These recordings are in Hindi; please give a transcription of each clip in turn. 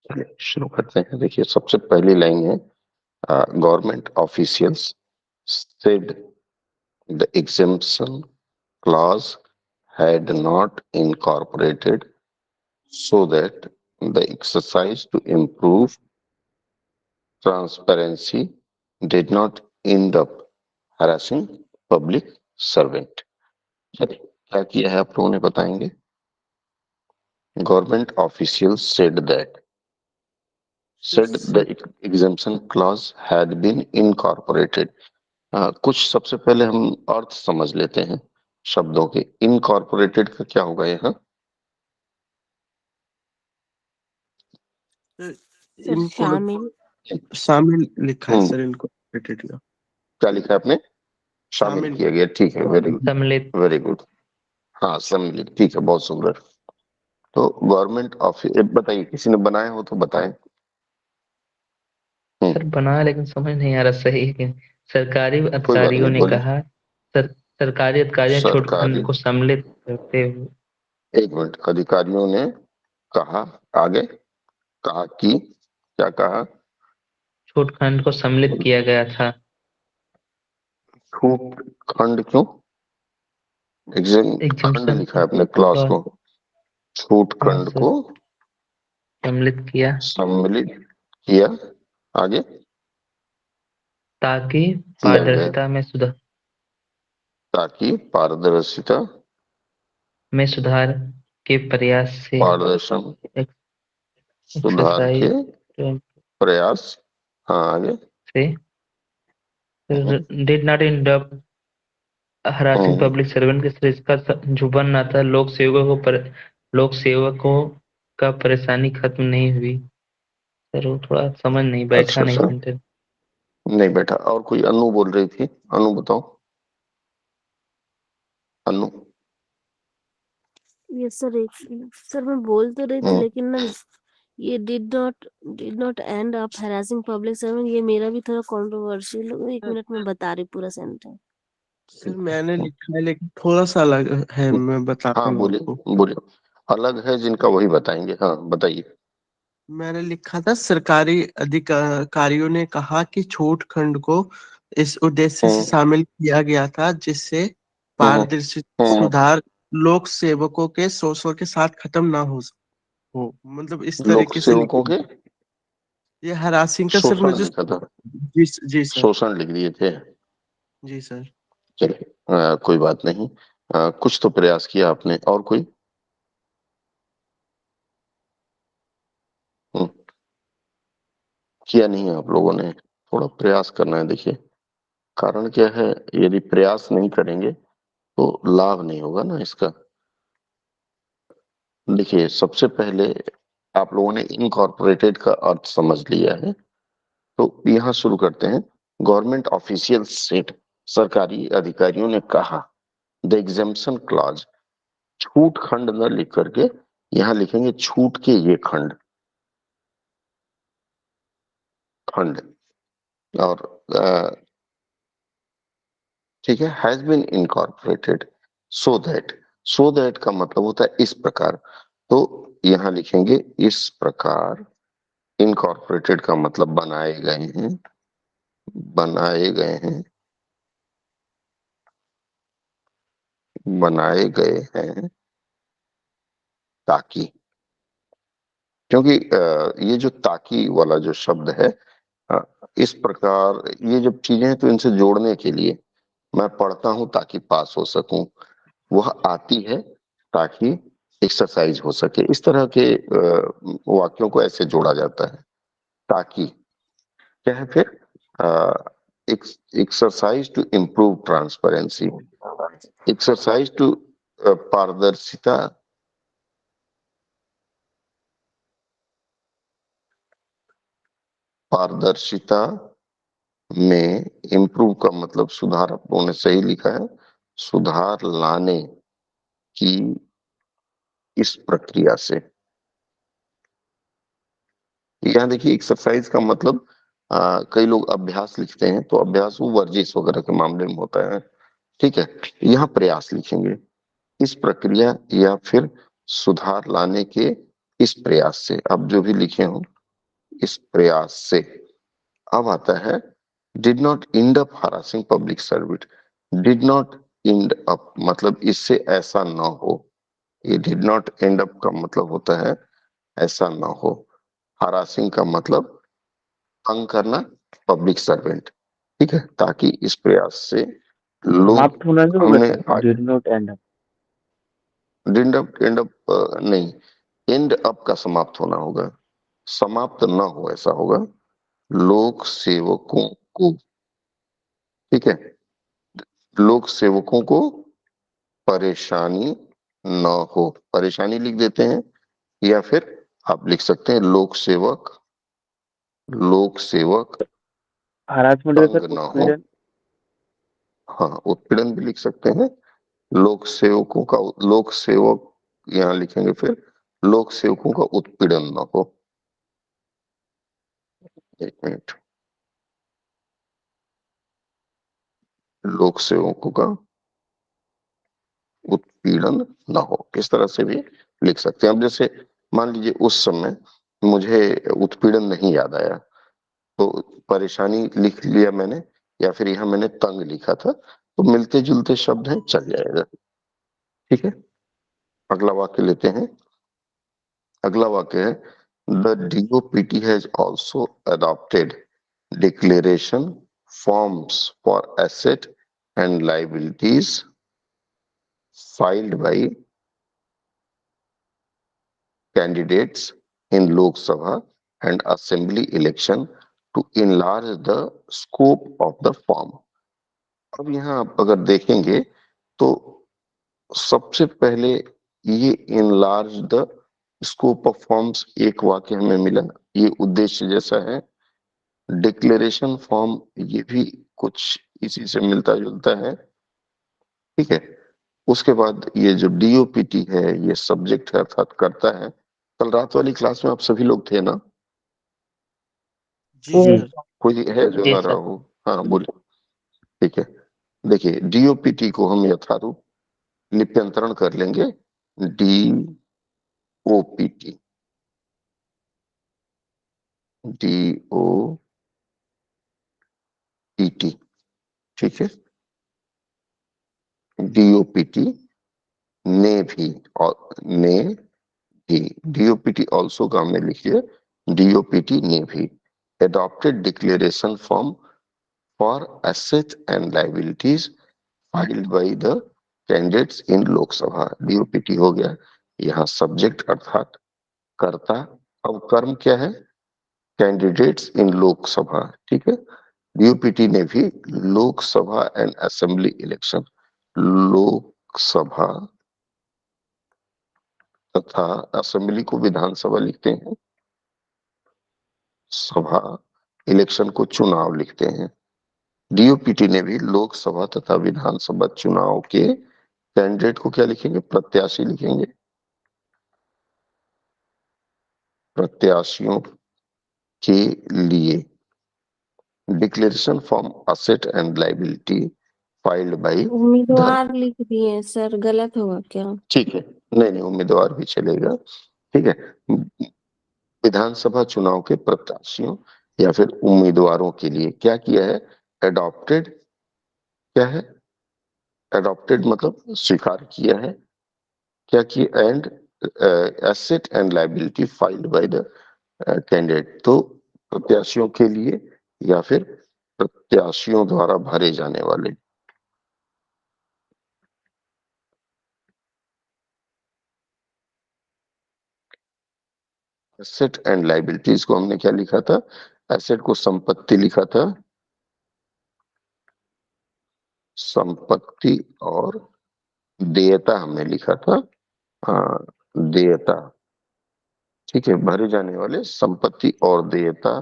चलिए शुरू करते हैं। देखिए सबसे पहली लाइन है, government officials said the exemption clause had not incorporated so that the exercise to improve transparency did not end up harassing public servant। चलिए क्या किया है आप लोगों ने बताएंगे। Government officials said the exemption clause had been incorporated। कुछ सबसे पहले हम अर्थ समझ लेते हैं शब्दों के। इनकॉर्पोरेटेड का क्या होगा यहाँ? सर इनको शामिल शामिल लिखा है सर, हम्म, इनको अपडेटेड का क्या लिखा है आपने? शामिल शामिल किया गया, ठीक है, वेरी गुड, सम्मिलित। Very good. हाँ सम्मिलित, ठीक है, बहुत सुंदर। तो गवर्नमेंट ऑफिस, बताइए किसी ने बनाया हो तो बताएं। सर बना, लेकिन समझ नहीं आ रहा सही है कि सरकारी कोई बात अधिकारियों नहीं, ने बोलिए। कहा। सरकारी अधिकारियों ने छोट खंड सरकारी, को सम्मिलित करते हुए एक मिनट, अधिकारियों ने कहा, आगे कहा कि, क्या कहा? छोट खंड को सम्मिलित किया गया था। छूट खंड क्यों? एग्जाम खंड एग्जाम्पशन लिखा है अपने क्लास को, छूट हाँ खंड सर, को सम्मिलित किया सम्मिलित किया, आगे ताकि किया गया, पारदर्शिता ताकि पारदर्शिता, में सुधार के प्रयास से पारदर्शन, सुधार के एक्सरसाइज प्रयास, हाँ आगे। से hmm, did not end up harassing hmm, public servant के, इसका जो बनना था लोक सेवकों का परेशानी खत्म नहीं हुई। सर वो थोड़ा समझ नहीं बैठा, अच्छा नहीं अच्छा, सेंटेंस। नहीं बैठा। और कोई अनु बोल रही थी, अनु बताओ, अनु। ये सर एक सर मैं बोल तो रही थी हम्म, लेकिन ना ये did not end up harassing public servant, ये मेरा भी थोड़ा कंट्रोवर्शियल। एक मिनट में बता रही पूरा सेंटेंस। सर मैंने लिखा है लेकिन थोड़ा सा अलग है, मैं बताता हाँ हूँ आपको। बोलिए बोलिए, अलग है जिनका वही बताएंगे, हाँ बताइए। मैंने लिखा था सरकारी अधिकारियों ने कहा कि छूट खंड को इस उद्देश्य से हम्म, शामिल किया गया था जिससे हम्म, पारदर्शी हम्म, सुधार लोक सेवकों के शोषण के साथ खत्म ना हो, मतलब इस लोक तरीके से सेवकों लिखी। के ये हरासिंग का सर शोषण मुझे। लिखा था, जी सर। शोषण लिख दिए थे। जी सर। चलिए, कोई बात नहीं। कुछ तो प्रयास किया आपने, और कोई? हम्म, किया नहीं है आप लोगों ने, थोड़ा प्रयास करना है। देखिए कारण क्या है, यदि प्रयास नहीं करेंगे तो लाभ नहीं होगा ना इसका। देखिए सबसे पहले आप लोगों ने इनकॉर्पोरेटेड का अर्थ समझ लिया है, तो यहाँ शुरू करते हैं। गवर्नमेंट ऑफिशियल सेट, सरकारी अधिकारियों ने कहा, द एग्जेम्पशन क्लॉज, छूट खंड न लिख करके यहाँ लिखेंगे छूट के ये खंड, खंड। और ठीक है, has been incorporated so that का मतलब होता है इस प्रकार, तो यहाँ लिखेंगे इस प्रकार। इनकॉर्पोरेटेड का मतलब बनाए गए हैं, बनाए गए हैं, बनाए गए हैं ताकि, क्योंकि ये जो ताकि वाला जो शब्द है, अ, इस प्रकार ये जब चीजें हैं तो इनसे जोड़ने के लिए मैं पढ़ता हूं ताकि पास हो सकूं, वह आती है ताकि एक्सरसाइज हो सके। इस तरह के वाक्यों को ऐसे जोड़ा जाता है। ताकि क्या है फिर? Exercise to improve transparency, exercise to पारदर्शिता, पारदर्शिता में, इम्प्रूव का मतलब सुधार, आप लोगों ने सही लिखा है, सुधार लाने की इस प्रक्रिया से। यहाँ देखिए एक्सरसाइज का मतलब, कई लोग अभ्यास लिखते हैं तो अभ्यास वो वर्जिश वगैरह के मामले में होता है, ठीक है। यहाँ प्रयास लिखेंगे, इस प्रक्रिया या फिर सुधार लाने के इस प्रयास से, आप जो भी लिखे हो इस प्रयास से। अब आता है did not end up harassing public servant. Did not end up मतलब इससे ऐसा ना हो। ये डिड नॉट एंड अप का मतलब होता है ऐसा ना हो। हरासिंग का मतलब तंग करना पब्लिक सर्वेंट, ठीक है, ताकि इस प्रयास से लोग समाप्त होना नहीं होगा हमने sir, did not end up. And up नहीं, एंड अप का समाप्त होना होगा, समाप्त ना हो ऐसा होगा। लोक सेवकों को, ठीक है, लोक सेवकों को परेशानी न हो, परेशानी लिख देते हैं, या फिर आप लिख सकते हैं लोक सेवक, लोक सेवक हरासमेंट का तंग सर न हो। उत्पीड़न। हाँ, उत्पीड़न भी लिख सकते हैं। लोक सेवकों का, लोक सेवक यहाँ लिखेंगे, फिर लोक सेवकों का उत्पीड़न न हो। एक मिनट, लोक सेवकों का उत्पीड़न न हो, किस तरह से भी लिख सकते हैं। अब जैसे मान लीजिए उस समय मुझे उत्पीड़न नहीं याद आया, तो परेशानी लिख लिया मैंने, या फिर यहाँ मैंने तंग लिखा था, तो मिलते जुलते शब्द हैं, चल जाएगा, ठीक है। अगला वाक्य लेते हैं। अगला वाक्य है the DOPT has also adopted declaration forms for asset and liabilities filed by candidates in Lok Sabha and Assembly election to enlarge the scope of the form। अब यहाँ आप अगर देखेंगे तो सबसे पहले ये enlarge the scope of forms एक वाक्य हमें मिला, ये उद्देश्य जैसा है। डिक्लेरेशन फॉर्म ये भी कुछ इसी से मिलता जुलता है, ठीक है। उसके बाद ये जो डीओपीटी है ये सब्जेक्ट है अर्थात करता है। कल रात वाली क्लास में आप सभी लोग थे ना? जी जी। सर। कोई है जो जी ना रहा सर। हो? हाँ बोलिए। ठीक है, देखिए डीओपीटी को हम यथारूप लिप्यंतरण कर लेंगे, डीओपीटी, डीओपीटी, ठीक है। डीओपीटी ने भी, और ने भी, डीओपीटी ऑल्सो का हमने लिखिए, डीओपीटी ने भी adopted declaration form for assets and liabilities filed by the candidates in Lok Sabha। DOPT हो गया, यहाँ सब्जेक्ट अर्थात कर्ता। अब कर्म क्या है? कैंडिडेट्स इन लोकसभा, ठीक है। डीओपीटी ने भी Lok Sabha and assembly election, Lok Sabha तथा असेंबली को विधानसभा लिखते हैं, सभा इलेक्शन को चुनाव लिखते हैं। डीओपीटी ने भी लोकसभा तथा विधानसभा चुनाव के कैंडिडेट को क्या लिखेंगे? प्रत्याशी लिखेंगे, प्रत्याशियों के लिए declaration form asset and liability filed by the, उम्मीदवार लिख दिए सर, गलत होगा क्या? ठीक है, नहीं नहीं उम्मीदवार भी चलेगा, ठीक है। विधानसभा चुनाव के प्रत्याशियों या फिर उम्मीदवारों के लिए क्या किया है? एडॉप्टेड, क्या है? एडॉप्टेड मतलब स्वीकार किया है, क्या किया? And asset and liability filed by the candidate, तो प्रत्याशियों के लिए या फिर प्रत्याशियों द्वारा भरे जाने वाले। एसेट एंड लाइबिलिटीज को हमने क्या लिखा था? एसेट को संपत्ति लिखा था, संपत्ति, और देयता हमने लिखा था, हाँ, देयता, ठीक है। भरे जाने वाले संपत्ति और देयता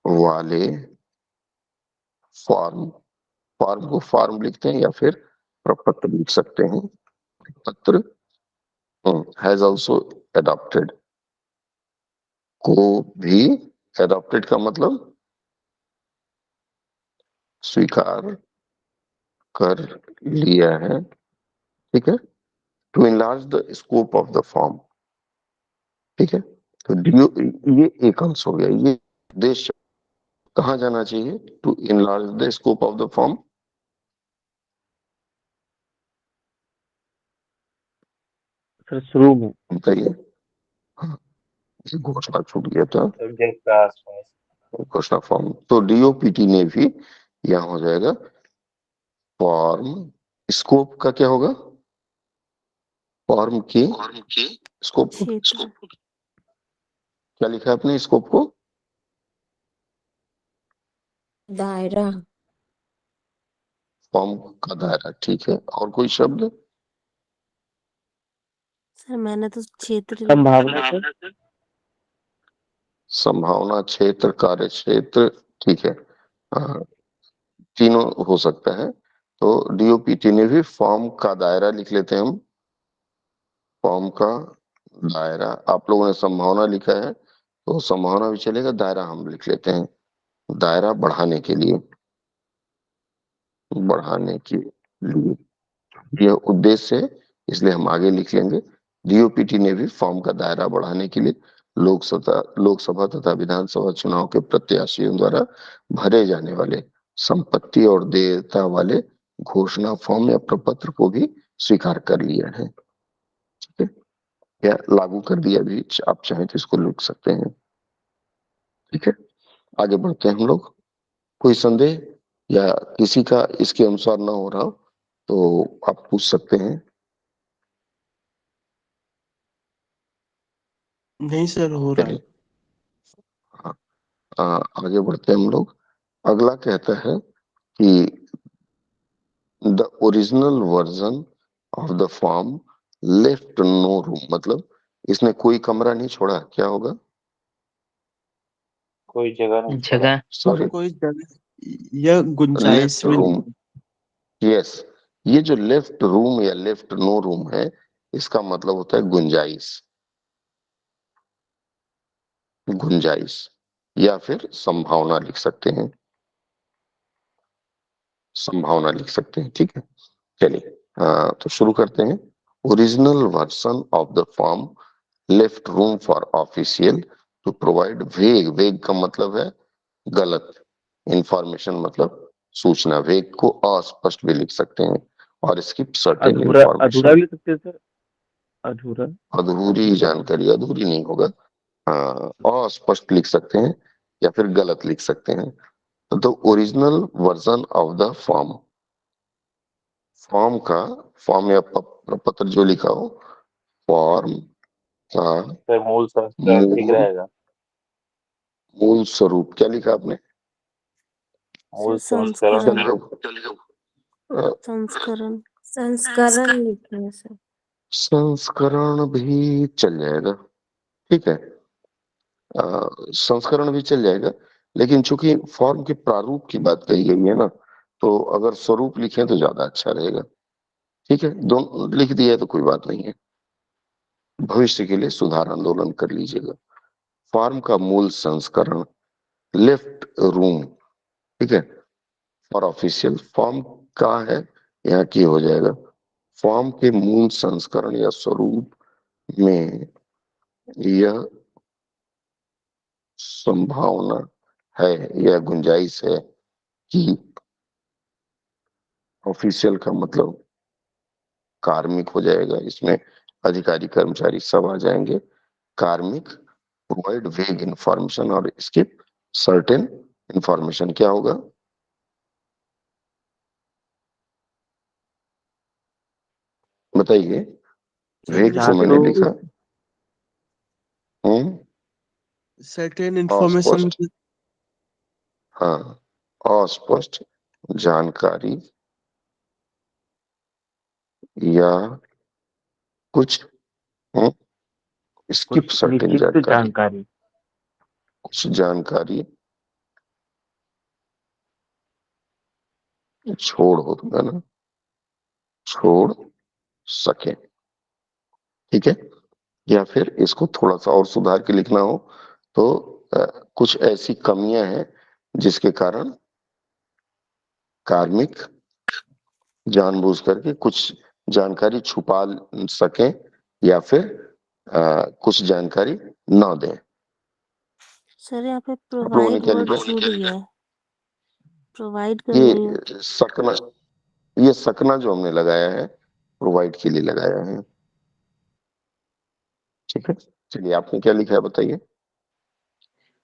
वाले फॉर्म, फॉर्म को फॉर्म लिखते हैं या फिर प्रपत्र लिख सकते हैं, पत्र। हैज ऑल्सो एडॉप्टेड, को भी, एडॉप्टेड का मतलब स्वीकार कर लिया है, ठीक है। To enlarge the scope of the form, ठीक है। तो डीओ ये एक अंश हो गया। ये उद्देश्य कहाँ जाना चाहिए? To enlarge the scope of the form. Sir शुरू में बताइए। हाँ, ये घोषणा छूट गया था, सब्जेक्ट का आसपास। घोषणा फॉर्म। तो डीओपीटी ने भी यहाँ हो जाएगा फॉर्म। स्कोप का क्या होगा? फॉर्म की स्कोप को क्षेत्र क्या लिखा है आपने? स्कोप को दायरा। फॉर्म का दायरा, ठीक है। और कोई शब्द? सर मैंने तो क्षेत्र लिखा। संभावना सर। संभावना, क्षेत्र, कार्य क्षेत्र, ठीक है। हाँ, तीनों हो सकता है। तो डीओपीटी ने भी फॉर्म का दायरा लिख लेते हैं हम। फॉर्म का दायरा, आप लोगों ने संभावना लिखा है तो संभावना भी चलेगा, दायरा हम लिख लेते हैं। दायरा बढ़ाने के लिए, बढ़ाने के लिए यह उद्देश्य है, इसलिए हम आगे लिख लेंगे। डीओपीटी ने भी फॉर्म का दायरा बढ़ाने के लिए लोकसभा तथा विधानसभा चुनाव के प्रत्याशियों द्वारा भरे जाने वाले संपत्ति और देयता वाले घोषणा फॉर्म या प्रपत्र को भी स्वीकार कर लिया है। ठीक है, या लागू कर दिया भी, आप चाहें तो इसको लिख सकते हैं। ठीक है, आगे बढ़ते हैं हम लोग। कोई संदेह या किसी का इसके अनुसार ना हो रहा हो तो आप पूछ सकते हैं। नहीं सर, हो रहा है। हाँ, आगे बढ़ते हैं हम लोग। अगला कहता है कि the original version of the form left no room, मतलब इसने कोई कमरा नहीं छोड़ा, क्या होगा? कोई जगह नहीं छोड़ा। जगह। सॉरी, कोई जगह या गुंजाइश लेफ्ट में रूम। यस, ये जो लेफ्ट रूम या लेफ्ट नो रूम है, इसका मतलब होता है गुंजाइश, गुंजाइश या फिर संभावना लिख सकते हैं, संभावना लिख सकते हैं। ठीक है, चलिए तो शुरू करते हैं। Original version of the form left room for official to provide vague, vague का मतलब है गलत, इंफॉर्मेशन मतलब सूचना, वेग को अस्पष्ट भी लिख सकते हैं, और इसकी सर्टेन अधूरा, अधूरा इंफॉर्मेशन, भी लिख सकते हैं सर। अधूरा। अधूरी जानकारी, अधूरी नहीं होगा, अस्पष्ट लिख सकते हैं या फिर गलत लिख सकते हैं। तो original version of the form, form का, फॉर्म या पत्र जो लिखा हो, फॉर्म का सर मूल संस्करण ठीक मूल, रहेगा। मूल स्वरूप, क्या लिखा आपने? मूल सर संस्करण। संस्करण, अ, संस्करण संस्करण लिखे हैं सर। संस्करण भी चल जाएगा, ठीक है। संस्करण भी चल जाएगा, लेकिन चूंकि फॉर्म के प्रारूप की बात कही गई है ना, तो अगर स्वरूप लिखें तो ज्यादा अच्छा रहेगा। ठीक है, दोनों लिख दिया है तो कोई बात नहीं है, भविष्य के लिए सुधार आंदोलन कर लीजिएगा। फॉर्म का मूल संस्करण लेफ्ट रूम, ठीक है, और ऑफिशियल फॉर्म का है, यहाँ की हो जाएगा। फॉर्म के मूल संस्करण या स्वरूप में यह संभावना है या गुंजाइश है कि, ऑफिशियल का मतलब कार्मिक हो जाएगा, इसमें अधिकारी कर्मचारी सब आ जाएंगे। कार्मिक प्रोवाइड वेग इंफॉर्मेशन और स्किप सर्टेन इंफॉर्मेशन, क्या होगा? बताइए, वेग जो जहाँ मैंने तो लिखा, हम्म, सर्टेन इंफॉर्मेशन। अस्पष्ट, हाँ, अस्पष्ट जानकारी या कुछ, स्किप कुछ सर्टेन निश्चित जानकारी, जानकारी। कुछ जानकारी छोड़ होगा ना, छोड़ सके, ठीक है। या फिर इसको थोड़ा सा और सुधार के लिखना हो तो कुछ ऐसी कमियां हैं जिसके कारण कार्मिक जानबूझ करके कुछ जानकारी छुपा सकें, या फिर कुछ जानकारी न दें। सर यहाँ पे आप लोगों ने प्रोवाइड क्या वर्ड लिखा? छूट गया है, प्रोवाइड कर रही हूँ। ये सकना, ये सकना जो हमने लगाया है प्रोवाइड के लिए लगाया है। ठीक है, चलिए आपने क्या लिखा है बताइए।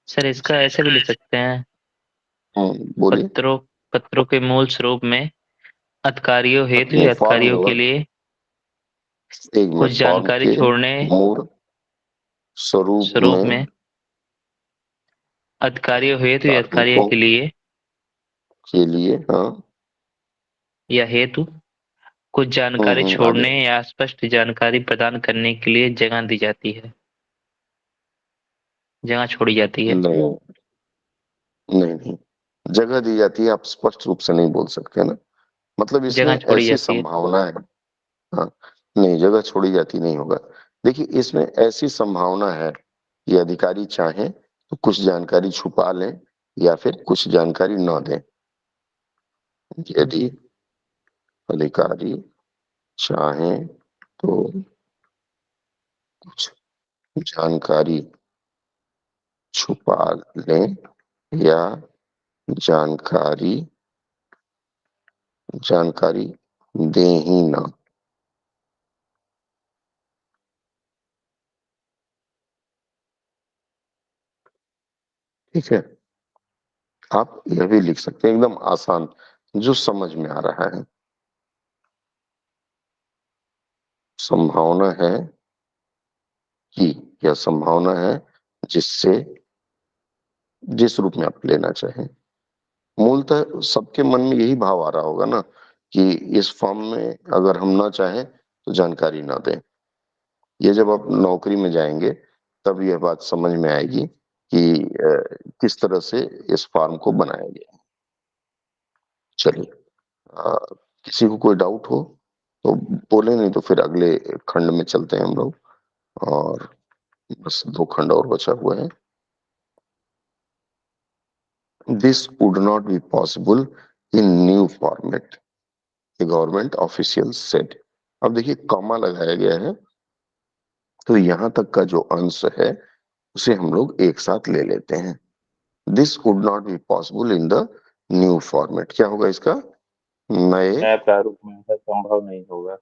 सर इसका ऐसे भी लिख सकते हैं, बोलिए। पत्रों पत्रों के मूल स्वरूप में अधिकारियों हेतु नहीं, या फॉर्म अधिकारियों के होगा। लिए एक कुछ मिनट, फॉर्म जानकारी के छोड़ने मूल स्वरूप स्वरूप में में अधिकारियों हेतु या अधिकारियों कार्मिकों के लिए के लिए, हाँ। या हेतु कुछ जानकारी आगे। छोड़ने या स्पष्ट जानकारी प्रदान करने के लिए जगह दी जाती है, जगह छोड़ी जाती है। नहीं नहीं नहीं, जगह दी जाती है, आप स्पष्ट रूप से नहीं बोल सकते ना, मतलब इसमें जगह छोड़ी ऐसी जाती है। संभावना है। हाँ, नहीं, जगह छोड़ी जाती नहीं होगा। देखिए, इसमें ऐसी संभावना है कि अधिकारी चाहें तो कुछ जानकारी छुपा लें या फिर कुछ जानकारी न दें। यदि अधिकारी चाहें तो कुछ जानकारी छुपा लें या जानकारी जानकारी दें ही ना। ठीक है, आप यह भी लिख सकते हैं एकदम आसान, जो समझ में आ रहा है। संभावना है कि, यह संभावना है जिससे, जिस रूप में आप लेना चाहें। मूलतः सबके मन में यही भाव आ रहा होगा ना कि इस फॉर्म में अगर हम ना चाहें तो जानकारी ना दें। ये जब आप नौकरी में जाएंगे तब यह बात समझ में आएगी कि किस तरह से इस फॉर्म को बनाया गया है। चलिए, अ, किसी को कोई डाउट हो तो बोले, नहीं तो फिर अगले खंड में चलते हैं हम लोग। और बस 2 खंड और बचा हुआ है। This would not be possible in new format, the government official said. अब देखिए, कॉमा लगाया गया है, तो यहां तक का जो अंश है उसे हम लोग एक साथ ले लेते हैं। This would not be possible in the new format, क्या होगा इसका? नए नए प्रारूप में ऐसा संभव नहीं होगा।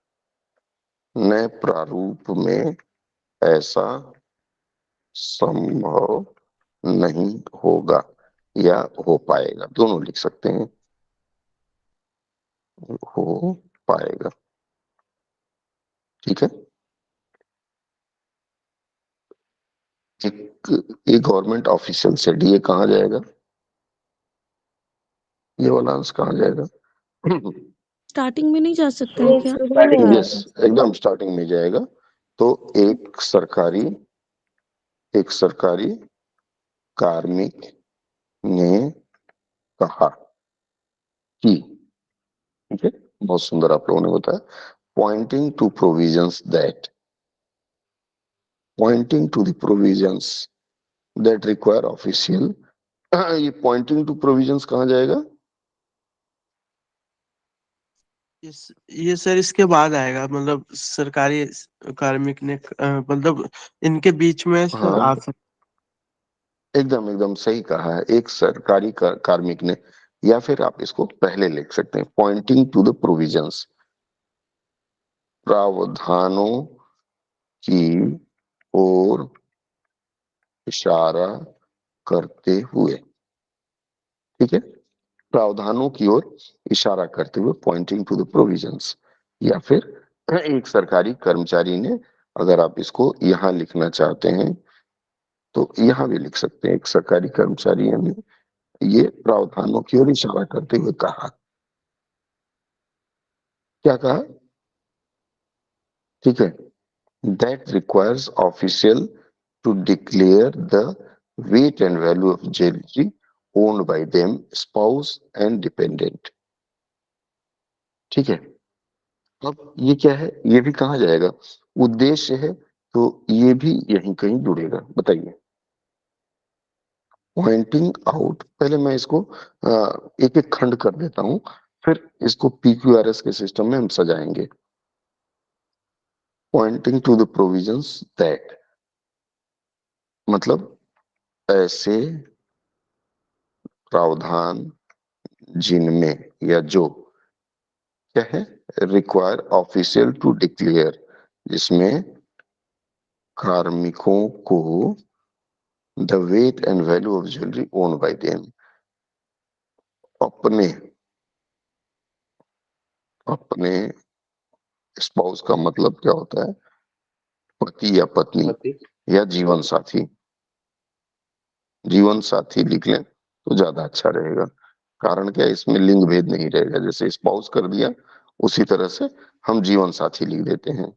नए प्रारूप में ऐसा संभव नहीं होगा या हो पाएगा, दोनों लिख सकते हैं, हो पाएगा। ठीक है, एक एक गवर्नमेंट ऑफिशियल से डी, ये कहाँ जाएगा? ये वाला अंश कहाँ जाएगा? स्टार्टिंग में नहीं जा सकता है क्या? यस, एकदम स्टार्टिंग में जाएगा। तो एक सरकारी कार्मिक ने कहा कि, ठीक है, बहुत सुंदर आप लोगों ने बताया। Pointing to provisions that, pointing to the provisions that require official, ये पॉइंटिंग टू प्रोविजंस कहाँ जाएगा? ये सर इसके बाद आएगा, मतलब सरकारी कार्मिक ने मतलब इनके बीच में सर हाँ, आ सकता। एकदम एकदम सही कहा है, एक सरकारी कार्मिक ने, या फिर आप इसको पहले लिख सकते हैं, पॉइंटिंग टू द प्रोविजंस, प्रावधानों की ओर इशारा करते हुए। ठीक है, प्रावधानों की ओर इशारा करते हुए, पॉइंटिंग टू द प्रोविजंस। या फिर एक सरकारी कर्मचारी ने, अगर आप इसको यहां लिखना चाहते हैं तो यहां भी लिख सकते हैं, एक सरकारी कर्मचारी ने ये प्रावधानों की ओर इशारा करते हुए कहा। क्या कहा? ठीक है, that requires official to declare the weight and value of jewelry owned by them, spouse and dependent। ठीक है, अब ये क्या है? ये भी कहाँ जाएगा? उद्देश्य है, तो ये भी यहीं कहीं जुड़ेगा, बताइए। पॉइंटिंग आउट, पहले मैं इसको एक एक खंड कर देता हूं, फिर इसको PQRS के सिस्टम में हम सजाएंगे। Pointing to the provisions that, मतलब ऐसे प्रावधान जिनमें या जो क्या है रिक्वायर ऑफिशियल टू डिक्लेयर, जिसमें कार्मिकों को the weight and value of jewellery own by them, अपने अपने स्पाउस का मतलब क्या होता है, पति या पत्नी पति या जीवन साथी। जीवन साथी लिख लें तो ज्यादा अच्छा रहेगा, कारण क्या है, इसमें लिंग भेद नहीं रहेगा। जैसे स्पाउस कर दिया उसी तरह से हम जीवन साथी लिख देते हैं,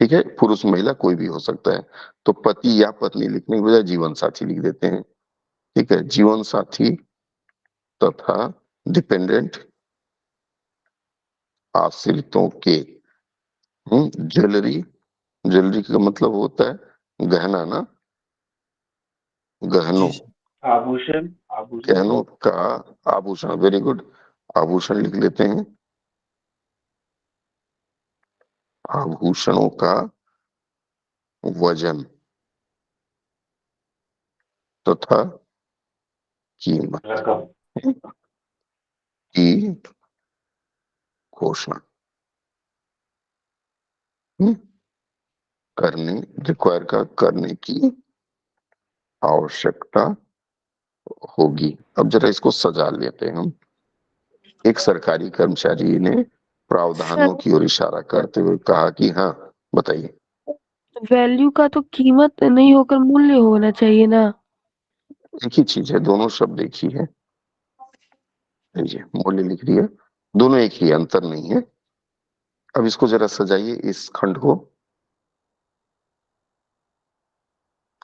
ठीक है, पुरुष महिला कोई भी हो सकता है। तो पति या पत्नी लिखने के बजाय जीवन साथी लिख देते हैं, ठीक है। जीवन साथी तथा डिपेंडेंट आश्रितों के ज्वेलरी, ज्वेलरी का मतलब होता है गहना ना, गहनों, जी आभूषण आभूषण गहनों का आभूषण, वेरी गुड, आभूषण लिख लेते हैं। आभूषणों का वजन तथा कीमत रकम की घोषणा करने, रिक्वायर का करने की आवश्यकता होगी। अब जरा इसको सजा लेते हैं हम। एक सरकारी कर्मचारी ने प्रावधानों की ओर इशारा करते हुए कहा कि हाँ, बताइए। वैल्यू का तो कीमत नहीं होकर मूल्य होना चाहिए ना। एक ही चीज है, दोनों शब्द एक ही है। ये मूल्य लिख दिया, दोनों एक ही, अंतर नहीं है। अब इसको जरा सजाइए, इस खंड को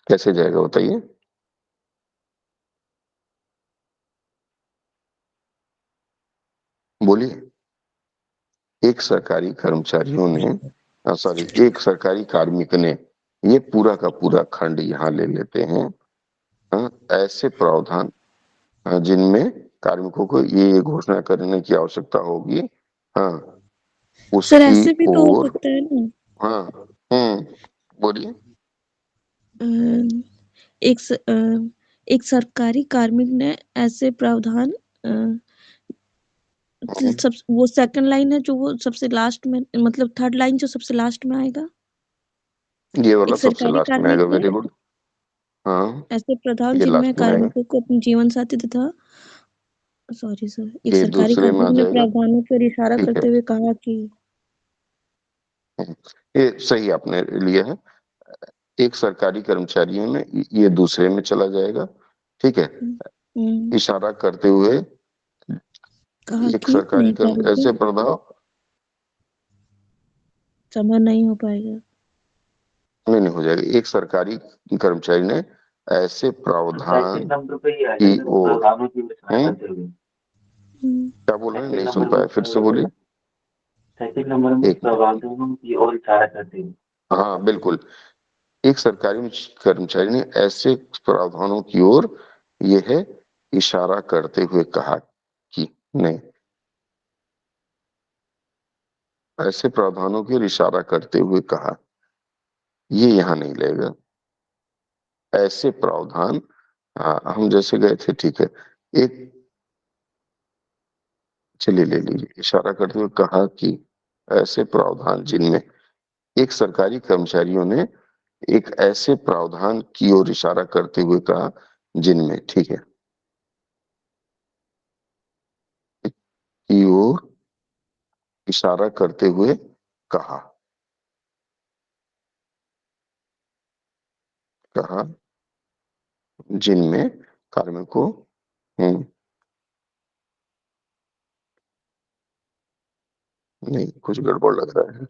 कैसे जाएगा बताइए। बोलिए। एक सरकारी कर्मचारियों ने सॉरी एक सरकारी कार्मिक ने, ये पूरा का पूरा खंड यहाँ ले लेते हैं। ऐसे प्रावधान जिनमें कार्मिकों को ये घोषणा करने की आवश्यकता होगी, हाँ, सर उसकी ऐसे भी तो हो ओर, सकता है ना। हाँ, बोलिए। अ, एक स, अ, एक सरकारी कार्मिक ने ऐसे प्रावधान सब वो सेकंड लाइन है जो वो सबसे लास्ट में, मतलब थर्ड लाइन जो सबसे लास्ट में आएगा। ये वाला एक सबसे सरकारी लास्ट में कार्मिक आएगा, ने वेरी गुड। हाँ, ऐसे प्रावधान ये जिनमें लास्ट में आएगा, कार्मिकों को अपने जीवन साथी तथा सॉरी सर, एक ये सरकारी दूसरे में कार्मिक आ ने जाएगा, प्रावधानों की ओर इशारा ठीक है। करते हुए कहा कि ये सही आपने लिया है। एक सरकारी कर्मचारियों ने, ये दूसरे में चला जाएगा, ठीक है। इशारा करते हुए कहा एक कि सरकारी नहीं कर्म कार्मिकों ऐसे प्रभाव जमा नहीं हो पाएगा। नहीं हो जाएगा। एक सरकारी कर्मचारी ने ऐसे प्रावधान साइकिल नंबर पे ही आ की जाएगा, ओर, प्रावधानों की घोषणा हम्म, करते हुए। क्या बोल रहे हैं, साइकिल नहीं सुन नंबर पाया, फिर से बोलिए। साइकिल नंबर में एक मिनट, प्रावधानों की ओर इशारा करते हुए। हाँ बिल्कुल। एक सरकारी कर्मचारी ने ऐसे प्रावधानों की ओर यह इशारा करते हुए कहा कि, नहीं, ऐसे प्रावधानों की ओर इशारा करते हुए कहा, ये यहां नहीं लगेगा। ऐसे प्रावधान, हम जैसे गए थे, ठीक है। एक, चलिए ले लीजिए, इशारा करते हुए कहा कि ऐसे प्रावधान जिनमें, एक सरकारी कर्मचारियों ने एक ऐसे प्रावधान की ओर इशारा करते हुए कहा जिनमें, ठीक है, की ओर इशारा करते हुए कहा, कहा जिनमें कार्मिकों, नहीं, कुछ गड़बड़ लग रहा है,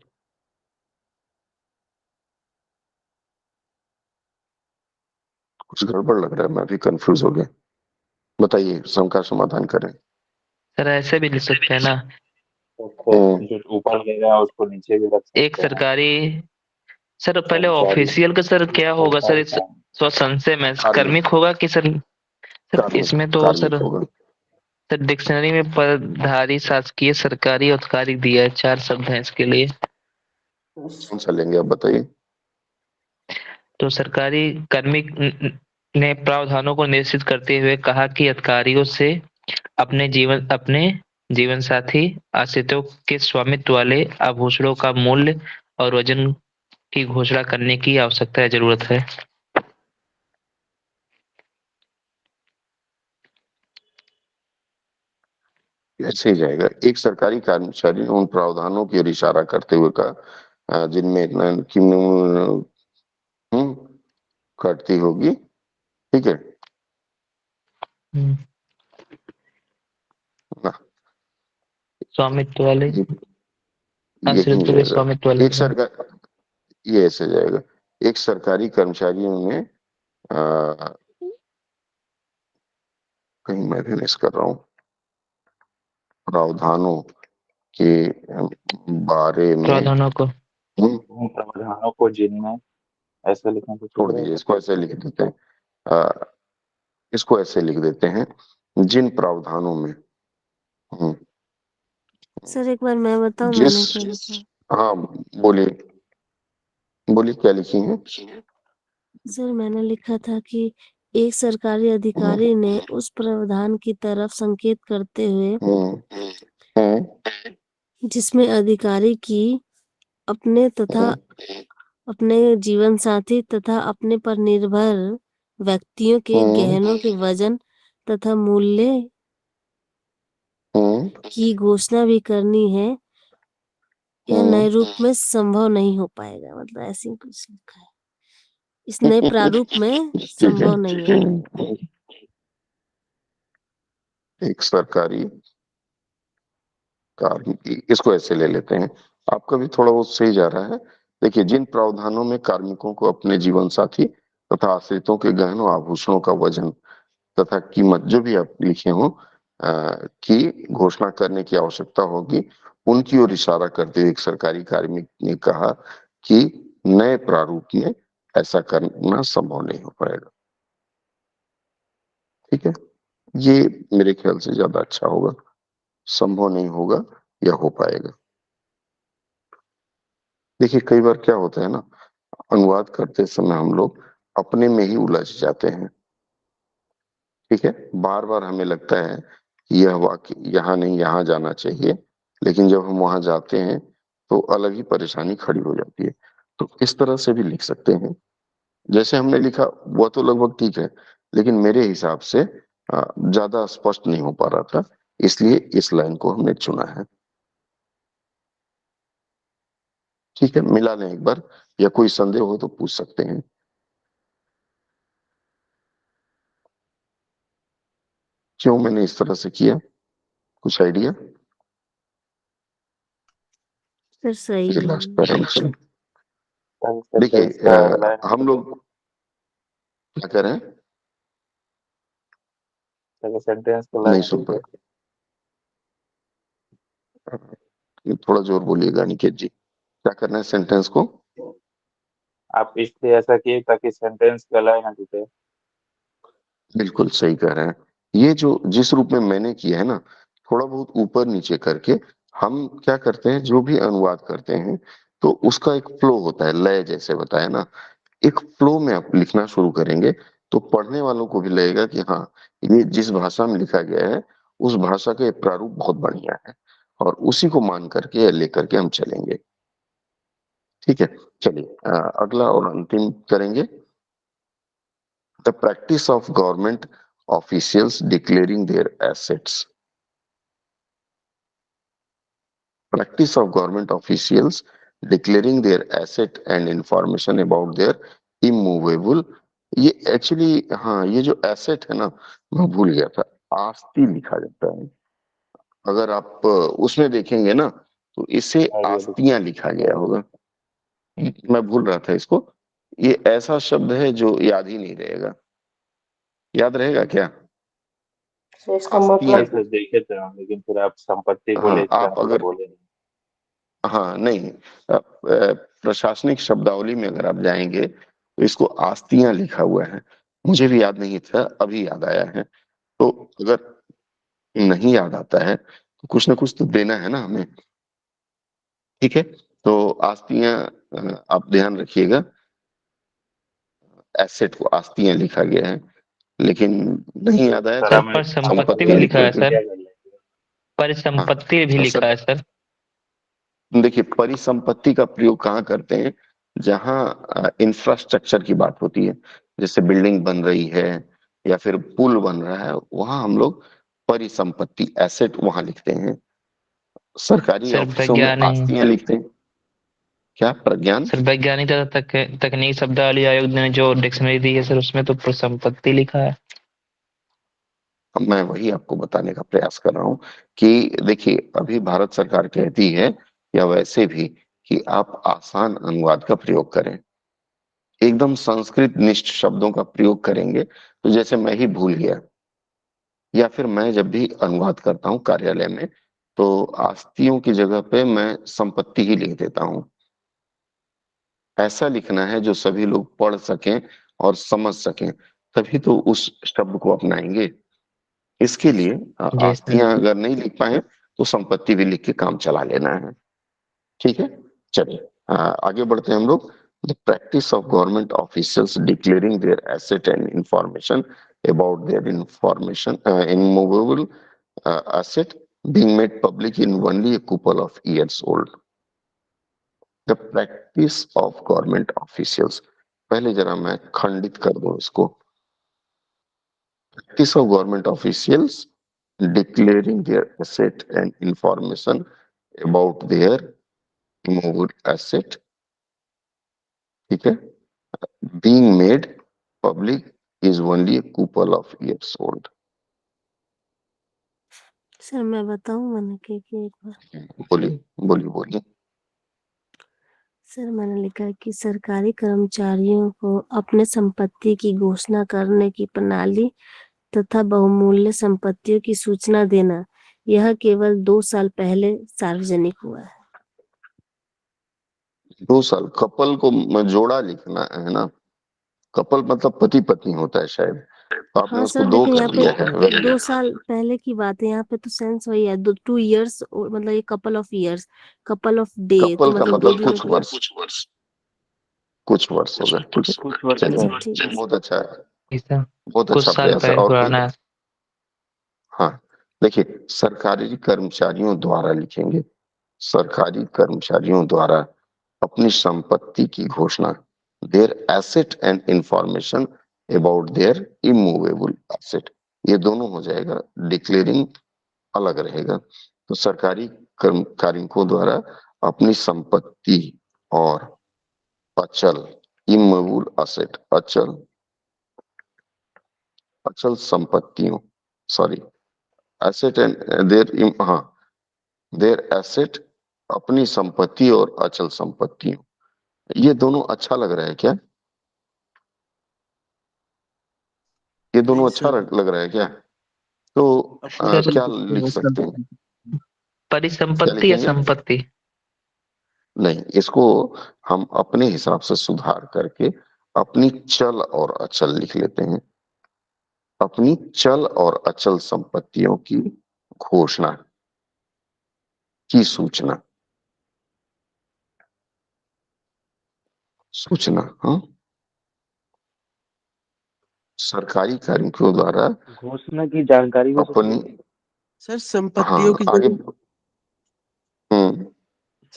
कुछ गड़बड़ लग रहा है, मैं भी कंफ्यूज हो गया। बताइए, सम का समाधान करें। सर ऐसे भी लिख सकते हैं ना, उसको जो ऊपर लेगा उसको नीचे भी रख एक सकते हैं। सरकारी, सर पहले कर्मचारी ऑफिशियल का सर क्या होगा सर, सरकारी इस काम संशय में कार्मिक, कार्मिक होगा कि सर, सर कार्मिक, इसमें तो कार्मिक सर, होगा। सर डिक्शनरी में पदधारी शासकीय सरकारी औपचारिक दिया है, 4 शब्द हैं इसके लिए। कौन सा लेंगे आप बताइए। तो सरकारी कार्मिक ने प्रावधानों को निश्चित करते हुए कहा कि अधिकारियों से अपने जीवन साथी आश्रितों के स्वामित्व वाले आभूषणों का मूल्य और वजन की घोषणा करने की आवश्यकता जरूरत है। ऐसे ही जाएगा। एक सरकारी कर्मचारी ने उन प्रावधानों की ओर इशारा करते हुए कहा जिनमें इतना की घटती होगी। ठीक है ना, स्वामित्व वाले ये आश्रितों के जाएगा। स्वामित्व वाले एक सरकार ये ऐसे जाएगा। एक सरकारी कर्मचारियों ने कहीं मैं भी मिस कर रहा हूँ, प्रावधानों के बारे में प्रावधानों को उन प्रावधानों को जिनमें ऐसे लिखने को छोड़ दीजिए, इसको ऐसे लिख देते हैं। इसको ऐसे लिख देते हैं, जिन प्रावधानों में सर एक बार मैं बताऊं जिस मैंने क्या लिखा। हाँ बोलिए बोलिए क्या लिखी है। सर मैंने लिखा था कि एक सरकारी अधिकारी ने उस प्रावधान की तरफ संकेत करते हुए जिसमें अधिकारी की अपने तथा अपने जीवन साथी तथा अपने पर निर्भर व्यक्तियों के गहनों के वजन तथा मूल्य की घोषणा भी करनी है, यह नए रूप में संभव नहीं हो पाएगा। मतलब ऐसे ही कुछ लिखा है, इस नए प्रारूप में संभव नहीं है। एक सरकारी इसको ऐसे ले लेते हैं, आपका भी थोड़ा बहुत सही जा रहा है। देखिए, जिन प्रावधानों में कार्मिकों को अपने जीवन साथी तथा आश्रितों के गहनों आभूषणों का वजन तथा कीमत जो भी आप लिखे हो की घोषणा करने की आवश्यकता होगी, उनकी ओर इशारा करते हुए एक सरकारी कार्मिक ने कहा कि नए प्रारूप में ऐसा करना संभव नहीं हो पाएगा। ठीक है, ये मेरे ख्याल से ज्यादा अच्छा होगा। संभव नहीं होगा या हो पाएगा। देखिए, कई बार क्या होता है ना, अनुवाद करते समय हम लोग अपने में ही उलझ जाते हैं। ठीक है, बार बार हमें लगता है कि यह वाक्य यहाँ नहीं यहाँ जाना चाहिए, लेकिन जब हम वहां जाते हैं तो अलग ही परेशानी खड़ी हो जाती है। तो इस तरह से भी लिख सकते हैं, जैसे हमने लिखा वह तो लगभग ठीक है, लेकिन मेरे हिसाब से ज्यादा स्पष्ट नहीं हो पा रहा था, इसलिए इस लाइन को हमने चुना है। ठीक है, मिला लें एक बार, या कोई संदेह हो तो पूछ सकते हैं। क्यों मैंने इस तरह से किया, कुछ आइडिया? सर सही ये लास्ट पैराग्राफ में देखिए, सेंटेंस का लाइन हम लोग क्या कर रहे हैं, सेंटेंस का नहीं लाइन सुन पाए, थोड़ा जोर बोलिएगा निकेत जी, क्या करना है सेंटेंस को? आप इसलिए ऐसा किए ताकि सेंटेंस का लाइन ना टूटे। बिल्कुल सही कह रहे हैं। ये जो जिस रूप में मैंने किया है ना, थोड़ा बहुत ऊपर नीचे करके हम क्या करते हैं, जो भी अनुवाद करते हैं तो उसका एक फ्लो होता है, लय जैसे बताया ना, एक फ्लो में आप लिखना शुरू करेंगे तो पढ़ने वालों को भी लगेगा कि हाँ, ये जिस भाषा में लिखा गया है उस भाषा का प्रारूप बहुत बढ़िया है, और उसी को मान करके या लेकर के हम चलेंगे। ठीक है, चलिए अगला और अंतिम करेंगे। The practice of government officials declaring their assets. Practice of government officials declaring their asset and information about their immovable। ये एक्चुअली हाँ, ये जो एसेट है ना, मैं भूल गया था, आस्ती लिखा जाता है। अगर आप उसमें देखेंगे ना तो इसे आस्तियां लिखा गया होगा। मैं भूल रहा था इसको। ये ऐसा शब्द है जो याद ही नहीं रहेगा, याद रहेगा क्या? तो इसका आस्तियां, मतलब देखे थे हम, लेकिन फिर आप संपत्ति को हाँ लेकर आप अगर, बोले नहीं। हाँ नहीं, प्रशासनिक शब्दावली में अगर आप जाएंगे तो इसको आस्तियां लिखा हुआ है। मुझे भी याद नहीं था, अभी याद आया है। तो अगर नहीं याद आता है तो कुछ ना कुछ तो देना है ना हमें। ठीक है, तो आस्तियां आप ध्यान रखिएगा। एसेट को आस्तियां लिखा गया है, लेकिन नहीं याद आया सर क्या? सर हमें पर संपत्ति संपत्ति भी लिख लिखा है लेते हैं। सर, क्या कर लेंगे? पर हाँ संपत्ति भी तो लिखा सर है सर। देखिए, परिसंपत्ति का प्रयोग कहाँ करते हैं? जहाँ इंफ्रास्ट्रक्चर की बात होती है, जैसे बिल्डिंग बन रही है या फिर पुल बन रहा है, वहां हम लोग परिसंपत्ति एसेट वहां लिखते हैं। सरकारी सर ऑफिसों में वैज्ञानिक आस्तियां लिखते हैं। क्या प्रज्ञान? सर वैज्ञानिक तथा तकनीक शब्दावली आयोग ने जो डिक्शनरी दी है सर, उसमें तो परिसंपत्ति लिखा है। मैं वही आपको बताने का प्रयास कर रहा हूं कि देखिए, अभी भारत सरकार कहती है या वैसे भी कि आप आसान अनुवाद का प्रयोग करें, एकदम संस्कृत निष्ठ शब्दों का प्रयोग करेंगे। तो जैसे मैं ही भूल गया, या फिर मैं जब भी अनुवाद करता हूँ कार्यालय में, तो आस्तियों की जगह पे मैं संपत्ति ही लिख देता हूँ। ऐसा लिखना है जो सभी लोग पढ़ सकें और समझ सकें, तभी तो उस शब्द को अपनाएंगे। इसके लिए जी सर। आस्तियां अगर नहीं लिख पाए तो संपत्ति भी लिख के काम चला लेना है। ठीक है, चलिए आगे बढ़ते हैं हम लोग। The practice of government officials declaring their asset and information about their information immovable asset being made public in only a couple of years old. The practice of government officials, पहले जरा मैं खंडित कर दूं इसको। Practice of government officials declaring their asset and information about their immovable asset, ठीक है, being made public is only a couple of years old. Sir मैं बताऊं मैंने कि एक बार बोलिए बोलिए बोलिए। सर मैंने लिखा है कि सरकारी कर्मचारियों को अपने संपत्ति की घोषणा करने की प्रणाली तथा बहुमूल्य संपत्तियों की सूचना देना, यह केवल 2 साल पहले सार्वजनिक हुआ है। 2 साल कपल को जोड़ा लिखना है ना? कपल मतलब पति पत्नी होता है शायद, तो आपने हाँ उसको सर, 2 लेकिन कर यहाँ दिया है। पे 2 साल पहले की बात है, यहाँ पे तो सेंस वही है, 2 इयर्स, मतलब ये couple of years, couple of day, तो कपल का मतलब 2 मतलब दिनों कुछ की। वर्ष, कुछ वर्ष हो गए। ठीक है, कुछ वर्ष चलिए, अच्छा ठीक है बहुत अच्छा है, जी सर, बहुत कुछ अच्छा साल प्रयास है। पहले और कोई? पुराना है। हाँ, देखिए, सरकारी कर्मचारियों द्वारा लिखेंगे, सरकारी कर्मचारियों द्वारा अपनी संपत्ति की घोषणा, their asset and information about their immovable asset, ये दोनों हो जाएगा। डिक्लेयरिंग अलग रहेगा। तो सरकारी कर्मचारियों द्वारा अपनी संपत्ति और अचल, इमूवेबल एसेट, अचल अचल संपत्तियों, सॉरी, एसेट एंड देयर, हाँ, देयर एसेट, अपनी संपत्ति और अचल संपत्तियों, ये दोनों अच्छा लग रहा है क्या? ये दोनों नहीं अच्छा सर, लग रहा है क्या? तो अपनी सर क्या लिख संपत्ति सकते हैं? क्या परिसंपत्ति या लिखेंगे? संपत्ति? नहीं, इसको हम अपने हिसाब से सुधार करके अपनी चल और अचल लिख लेते हैं। अपनी चल और अचल संपत्तियों की घोषणा की सूचना, सूचना, हाँ, सरकारी कार्मिकों द्वारा घोषणा की जानकारी हो सकती अपनी, है। सर संपत्तियों हाँ की आगे, जगह,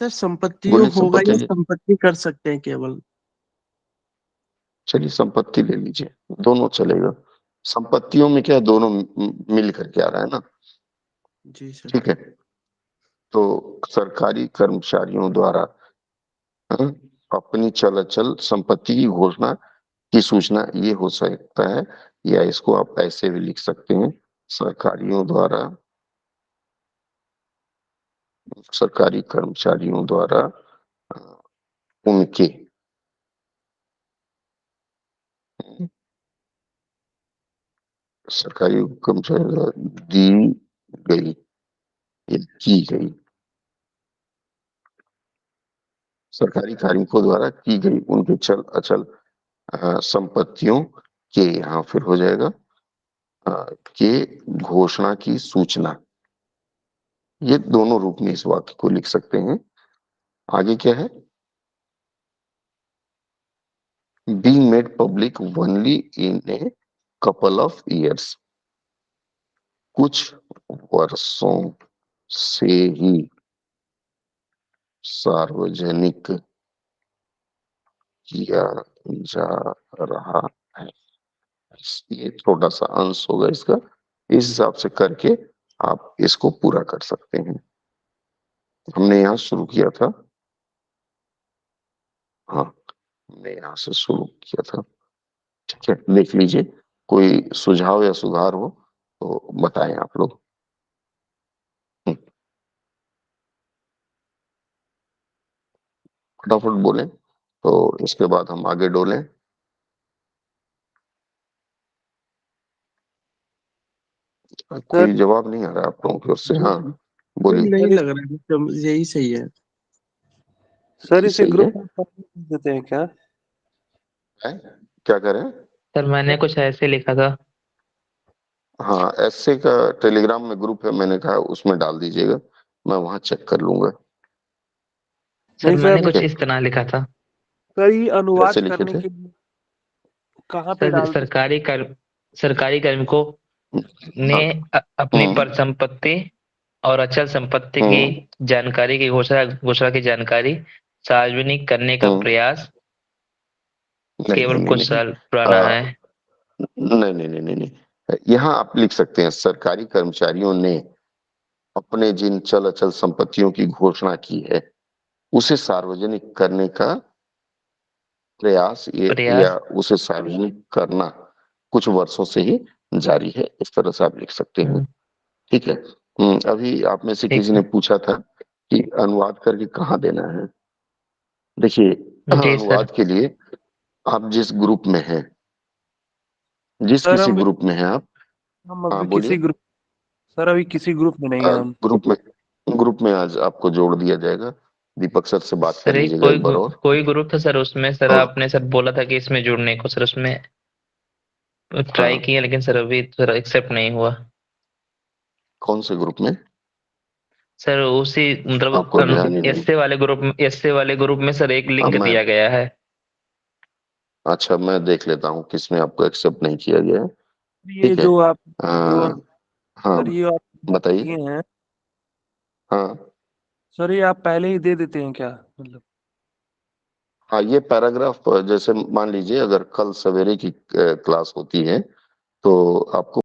सर संपत्तियों बोलिए होगा या संपत्ति। संपत्ति कर सकते हैं केवल? चलिए संपत्ति ले लीजिए, दोनों चलेगा। संपत्तियों में क्या है, दोनों मिल करके आ रहा है ना। जी सर। ठीक है, तो सरकारी कर्मचारियों द्वारा, हाँ, अपनी चल अचल संपत्ति की घोषणा की सूचना, ये हो सकता है, या इसको आप ऐसे भी लिख सकते हैं, सरकारियों द्वारा, सरकारी कर्मचारियों द्वारा अ, उनके सरकारी कर्मचारियों द्वारा दी गई या की गई, सरकारी कार्मिकों द्वारा की गई उनके चल अचल संपत्तियों के, यहाँ फिर हो जाएगा के घोषणा की सूचना। ये दोनों रूप में इस वाक्य को लिख सकते हैं। आगे क्या है? being made public only in a couple of years. कुछ वर्षों से ही सार्वजनिक किया जा रहा है। ये छोटा सा अंश होगा इसका, इस हिसाब से करके आप इसको पूरा कर सकते हैं। हमने यहाँ शुरू किया था, हाँ हमने यहाँ से शुरू किया था, ठीक है। देख लीजिए, कोई सुझाव या सुधार हो तो बताएं आप लोग। फटाफट बोलें तो इसके बाद हम आगे डोलें। कोई जवाब नहीं आ रहा आप लोगों की ओर से? हाँ बोलिए। नहीं लग रहा है, तो यही सही है। सर इसे सही है। ग्रुप में देते हैं क्या? है? क्या करें? सर मैंने कुछ ऐसे लिखा था। हाँ, ऐसे का टेलीग्राम में ग्रुप है, मैंने कहा उसमें डाल दीजिएगा, मैं वहां चेक कर लूंगा। सर नहीं मैंने सर, कुछ इस तरह लिखा था। सर ये अनुवाद कैसे लिखे करने थे? के लिए कहाँ पे सर डाल सरकारी कार्मिकों ने अपनी हम्म, परिसंपत्ति और अचल संपत्ति हम्म, की जानकारी की घोषणा की जानकारी सार्वजनिक करने का हम्म। प्रयास नहीं केवल नहीं कुछ नहीं साल पुराना है। नहीं नहीं नहीं नहीं नहीं, यहाँ आप लिख सकते हैं सरकारी कर्मचारियों ने अपने जिन चल अचल संपत्तियों की घोषणा की है उसे सार्वजनिक करने का प्रयास या उसे सार्वजनिक करना कुछ वर्षों से ही जारी है, इस तरह से आप लिख सकते हैं, ठीक है। अभी आप में से ठीक किसी ने है पूछा था कि अनुवाद करके कहाँ देना है। देखिए, जी सर। अनुवाद के लिए आप जिस ग्रुप में हैं, जिस सर किसी हम ग्रुप में हैं आप, हम हाँ अभी बोलिए। सर अभी किसी ग्रुप में नहीं है हम। ग्रुप में आज आपको जोड़ दिया जाएगा। दीपक सर से बात कर सर लीजिएगा एक बार और। कोई ग्रुप था सर, उसमें सर हाँ आपने सर बोला था कि इसमें जुड़ने को, सर उसमें ट्राई हाँ, किया लेकिन सर अभी सर एक्सेप्ट नहीं हुआ। कौन से ग्रुप में? सर उसी आपको ध्यान मतलब ही नहीं। एसए वाले ग्रुप में सर एक हाँ लिंक मैं, दिया गया है। अच्छा मैं देख लेता हूँ किसमें आपको एक्सेप्ट नहीं किया गया है, ये ठीक है। जो आप हाँ सर ये आप बताइए। दिए हैं, हाँ सर ये आप पहले ही दे देते हैं क्या? मतलब हाँ, ये पैराग्राफ जैसे मान लीजिए अगर कल सवेरे की क्लास होती है तो आपको